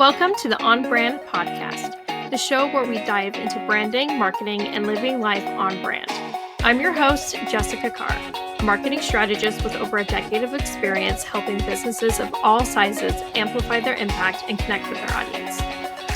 Welcome to the On Brand Podcast, the show where we dive into branding, marketing, and living life on brand. I'm your host, Jessica Carr, a marketing strategist with over a decade of experience helping businesses of all sizes amplify their impact and connect with their audience.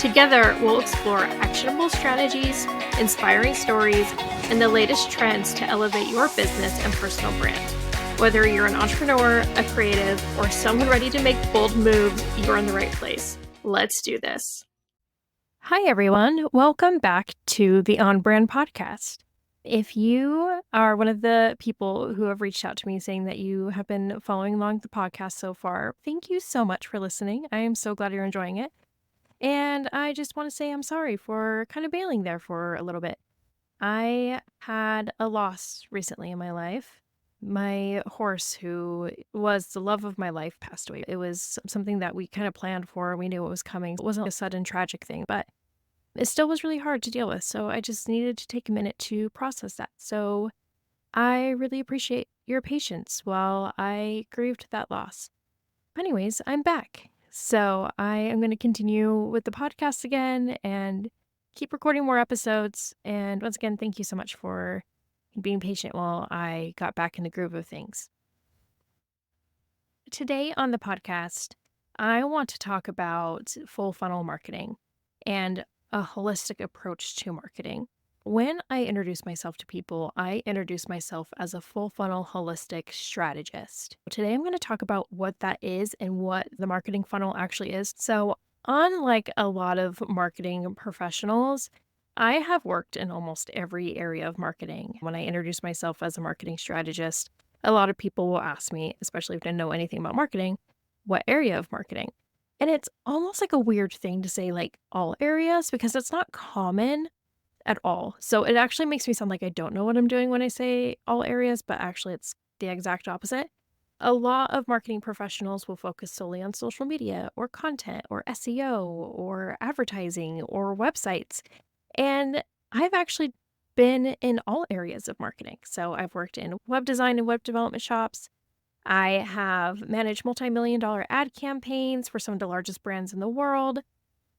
Together, we'll explore actionable strategies, inspiring stories, and the latest trends to elevate your business and personal brand. Whether you're an entrepreneur, a creative, or someone ready to make bold moves, you're in the right place. Let's do this. Hi, everyone. Welcome back to the On Brand Podcast. If you are one of the people who have reached out to me saying that you have been following along the podcast so far, thank you so much for listening. I am so glad you're enjoying it. And I just want to say I'm sorry for kind of bailing there for a little bit. I had a loss recently in my life. My horse, who was the love of my life, passed away. It was something that we kind of planned for. We knew it was coming. It wasn't a sudden tragic thing, but it still was really hard to deal with. So I just needed to take a minute to process that. So I really appreciate your patience while I grieved that loss. Anyways, I'm back. So I am going to continue with the podcast again and keep recording more episodes. And once again, thank you so much for being patient while I got back in the groove of things. Today on the podcast, I want to talk about full funnel marketing and a holistic approach to marketing. When I introduce myself to people, I introduce myself as a full funnel holistic strategist. Today, I'm going to talk about what that is and what the marketing funnel actually is. So, unlike a lot of marketing professionals, I have worked in almost every area of marketing. When I introduce myself as a marketing strategist, a lot of people will ask me, especially if they don't know anything about marketing, what area of marketing? And it's almost like a weird thing to say like all areas because it's not common at all. So it actually makes me sound like I don't know what I'm doing when I say all areas, but actually it's the exact opposite. A lot of marketing professionals will focus solely on social media or content or SEO or advertising or websites. And I've actually been in all areas of marketing. So I've worked in web design and web development shops. I have managed multi-million-dollar ad campaigns for some of the largest brands in the world.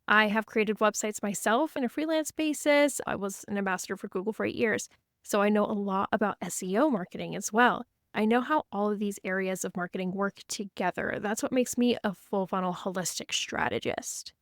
I have created websites myself on a freelance basis. I was an ambassador for Google for 8 years. So I know a lot about SEO marketing as well. I know how all of these areas of marketing work together. That's what makes me a full funnel holistic strategist.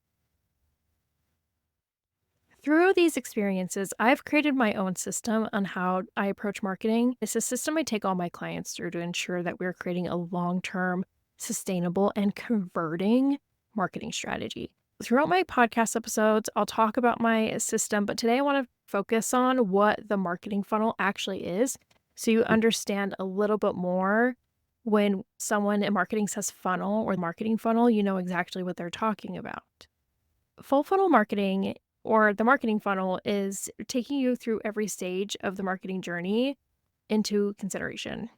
Through these experiences, I've created my own system on how I approach marketing. It's a system I take all my clients through to ensure that we're creating a long-term, sustainable, and converting marketing strategy. Throughout my podcast episodes, I'll talk about my system, but today I want to focus on what the marketing funnel actually is so you understand a little bit more. When someone in marketing says funnel or marketing funnel, you know exactly what they're talking about. Full funnel marketing or the marketing funnel is taking you through every stage of the marketing journey into consideration.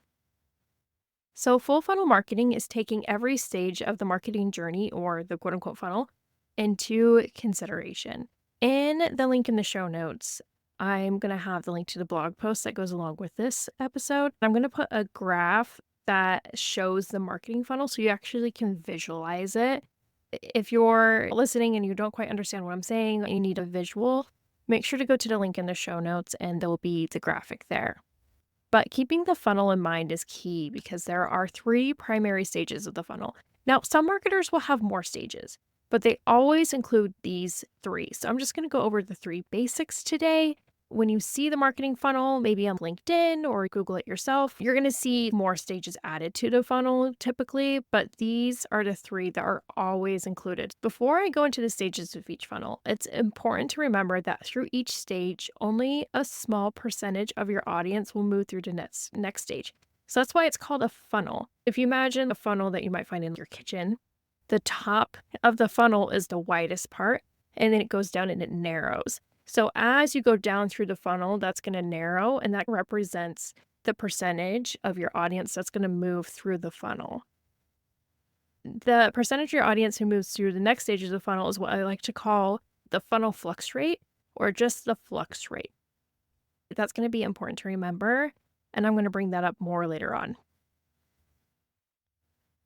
So full funnel marketing is taking every stage of the marketing journey or the quote unquote funnel into consideration. In the link in the show notes, I'm going to have the link to the blog post that goes along with this episode. I'm going to put a graph that shows the marketing funnel so you actually can visualize it. If you're listening and you don't quite understand what I'm saying, you need a visual, make sure to go to the link in the show notes and there'll be the graphic there. But keeping the funnel in mind is key because there are 3 primary stages of the funnel. Now, some marketers will have more stages, but they always include these 3. So I'm just going to go over the 3 basics today. When you see the marketing funnel, maybe on LinkedIn or Google it yourself, you're going to see more stages added to the funnel typically, but these are the 3 that are always included. Before I go into the stages of each funnel, it's important to remember that through each stage, only a small percentage of your audience will move through the next stage. So that's why it's called a funnel. If you imagine a funnel that you might find in your kitchen, the top of the funnel is the widest part, and then it goes down and it narrows. So as you go down through the funnel, that's going to narrow, and that represents the percentage of your audience that's going to move through the funnel. The percentage of your audience who moves through the next stages of the funnel is what I like to call the funnel flux rate or just the flux rate. That's going to be important to remember, and I'm going to bring that up more later on.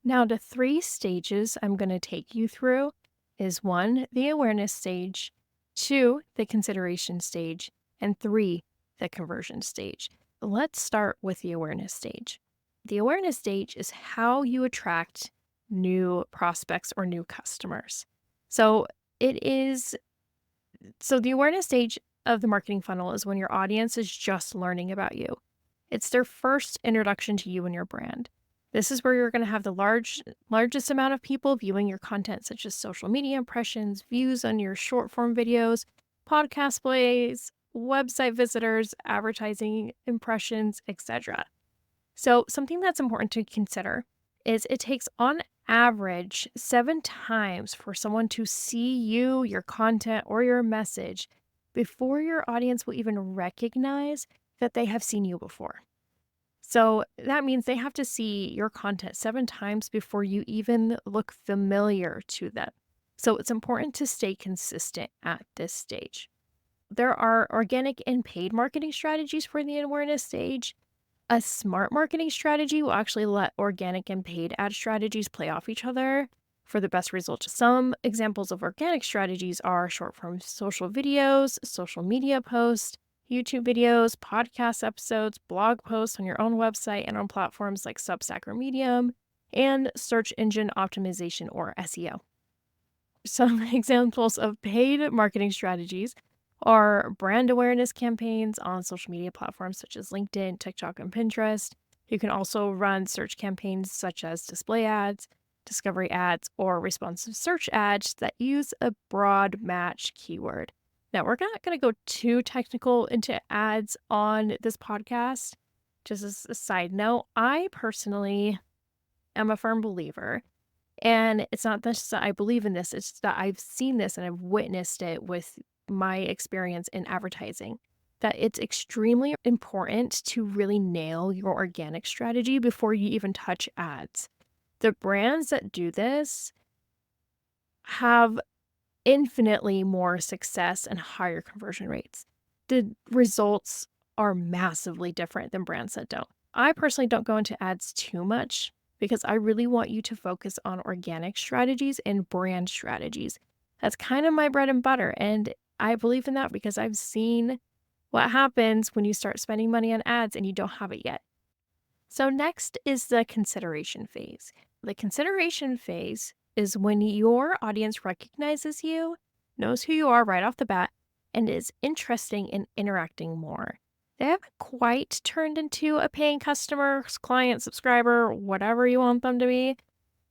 Now, the 3 stages I'm going to take you through is 1, the awareness stage, 2, the consideration stage, and 3, the conversion stage. Let's start with the awareness stage. The awareness stage is how you attract new prospects or new customers. So it is so the awareness stage of the marketing funnel is when your audience is just learning about you. It's their first introduction to you and your brand. This is where you're going to have the largest amount of people viewing your content, such as social media impressions, views on your short form videos, podcast plays, website visitors, advertising impressions, etc. So, something that's important to consider is it takes on average 7 times for someone to see you, your content, or your message before your audience will even recognize that they have seen you before. So that means they have to see your content 7 times before you even look familiar to them. So it's important to stay consistent at this stage. There are organic and paid marketing strategies for the awareness stage. A smart marketing strategy will actually let organic and paid ad strategies play off each other for the best results. Some examples of organic strategies are short form social videos, social media posts, YouTube videos, podcast episodes, blog posts on your own website and on platforms like Substack or Medium, and search engine optimization or SEO. Some examples of paid marketing strategies are brand awareness campaigns on social media platforms such as LinkedIn, TikTok, and Pinterest. You can also run search campaigns such as display ads, discovery ads, or responsive search ads that use a broad match keyword. Now, we're not going to go too technical into ads on this podcast. Just as a side note, I personally am a firm believer, and it's not just that I believe in this, it's that I've seen this and I've witnessed it with my experience in advertising, that it's extremely important to really nail your organic strategy before you even touch ads. The brands that do this have infinitely more success and higher conversion rates. The results are massively different than brands that don't. I personally don't go into ads too much because I really want you to focus on organic strategies and brand strategies. That's kind of my bread and butter. And I believe in that because I've seen what happens when you start spending money on ads and you don't have it yet. So next is the consideration phase. The consideration phase is when your audience recognizes you, knows who you are right off the bat, and is interested in interacting more. They haven't quite turned into a paying customer, client, subscriber, whatever you want them to be,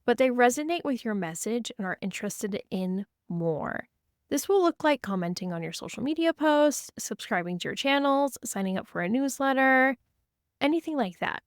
but they resonate with your message and are interested in more. This will look like commenting on your social media posts, subscribing to your channels, signing up for a newsletter, anything like that.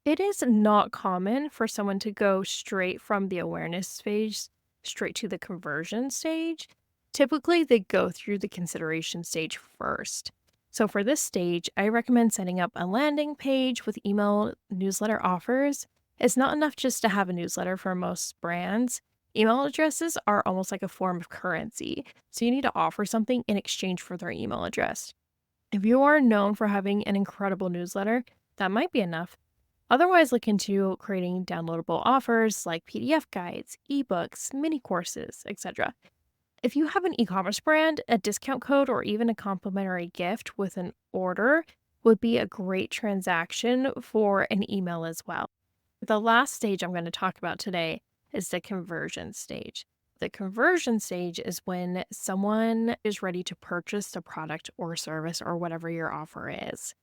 It is not common for someone to go straight from the awareness phase straight to the conversion stage. Typically, they go through the consideration stage first. So for this stage, I recommend setting up a landing page with email newsletter offers. It's not enough just to have a newsletter for most brands. Email addresses are almost like a form of currency, so you need to offer something in exchange for their email address. If you are known for having an incredible newsletter, that might be enough. Otherwise, look into creating downloadable offers like PDF guides, ebooks, mini courses, etc. If you have an e-commerce brand, a discount code or even a complimentary gift with an order would be a great transaction for an email as well. The last stage I'm going to talk about today is the conversion stage. The conversion stage is when someone is ready to purchase the product or service or whatever your offer is.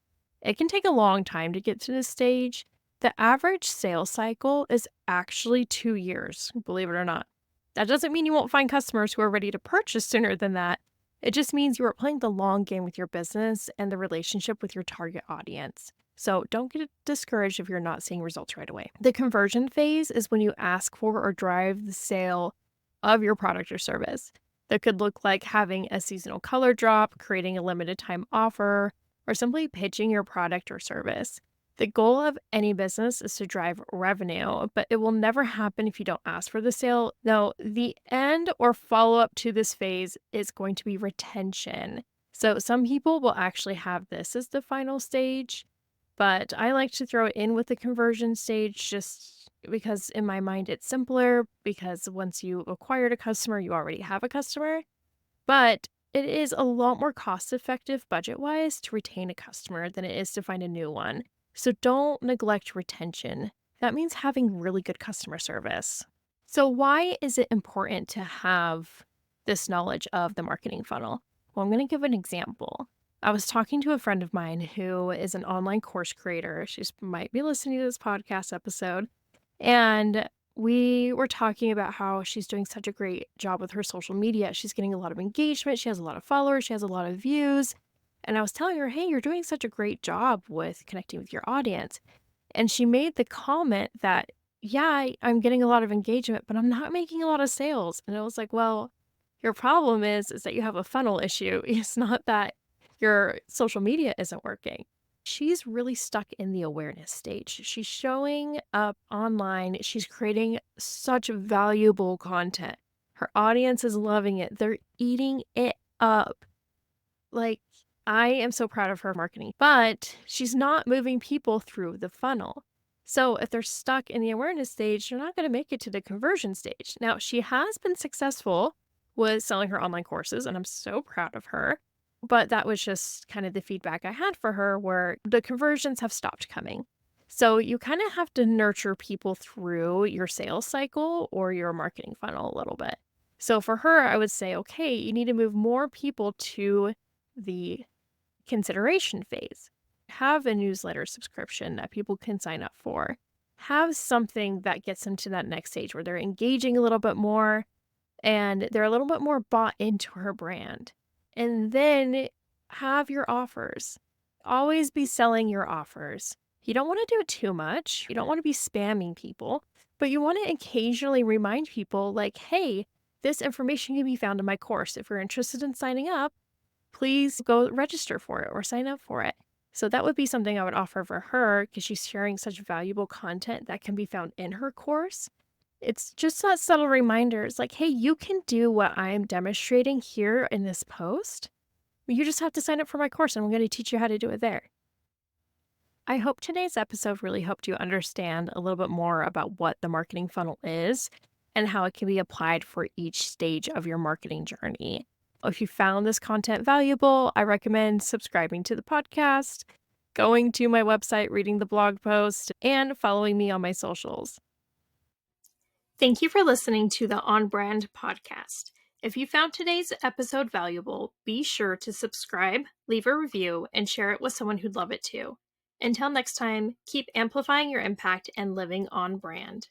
It can take a long time to get to this stage. The average sales cycle is actually 2 years, believe it or not. That doesn't mean you won't find customers who are ready to purchase sooner than that. It just means you are playing the long game with your business and the relationship with your target audience. So don't get discouraged if you're not seeing results right away. The conversion phase is when you ask for or drive the sale of your product or service. That could look like having a seasonal color drop, creating a limited time offer, or simply pitching your product or service. The goal of any business is to drive revenue, but it will never happen if you don't ask for the sale. No, the end or follow-up to this phase is going to be retention. So some people will actually have this as the final stage. But I like to throw it in with the conversion stage just because in my mind it's simpler because once you acquired a customer, you already have a customer. But it is a lot more cost effective budget wise to retain a customer than it is to find a new one. So don't neglect retention. That means having really good customer service. So, why is it important to have this knowledge of the marketing funnel? Well, I'm going to give an example. I was talking to a friend of mine who is an online course creator. She might be listening to this podcast episode. And we were talking about how she's doing such a great job with her social media. She's getting a lot of engagement. She has a lot of followers. She has a lot of views. And I was telling her, hey, you're doing such a great job with connecting with your audience. And she made the comment that, yeah, I'm getting a lot of engagement, but I'm not making a lot of sales. And I was like, well, your problem is that you have a funnel issue. It's not that your social media isn't working. She's really stuck in the awareness stage. She's showing up online. She's creating such valuable content. Her audience is loving it. They're eating it up. Like, I am so proud of her marketing, but she's not moving people through the funnel. So if they're stuck in the awareness stage, they're not going to make it to the conversion stage. Now, she has been successful with selling her online courses, and I'm so proud of her. But that was just kind of the feedback I had for her where the conversions have stopped coming. So you kind of have to nurture people through your sales cycle or your marketing funnel a little bit. So for her, I would say, okay, you need to move more people to the consideration phase. Have a newsletter subscription that people can sign up for. Have something that gets them to that next stage where they're engaging a little bit more and they're a little bit more bought into her brand. And then have your offers. Always be selling your offers. You don't want to do it too much. You don't want to be spamming people, but you want to occasionally remind people like, hey, this information can be found in my course. If you're interested in signing up, please go register for it or sign up for it. So that would be something I would offer for her because she's sharing such valuable content that can be found in her course. It's just that subtle reminder. It's like, hey, you can do what I am demonstrating here in this post. You just have to sign up for my course and I'm going to teach you how to do it there. I hope today's episode really helped you understand a little bit more about what the marketing funnel is and how it can be applied for each stage of your marketing journey. If you found this content valuable, I recommend subscribing to the podcast, going to my website, reading the blog post, and following me on my socials. Thank you for listening to the On Brand podcast. If you found today's episode valuable, be sure to subscribe, leave a review, and share it with someone who'd love it too. Until next time, keep amplifying your impact and living on brand.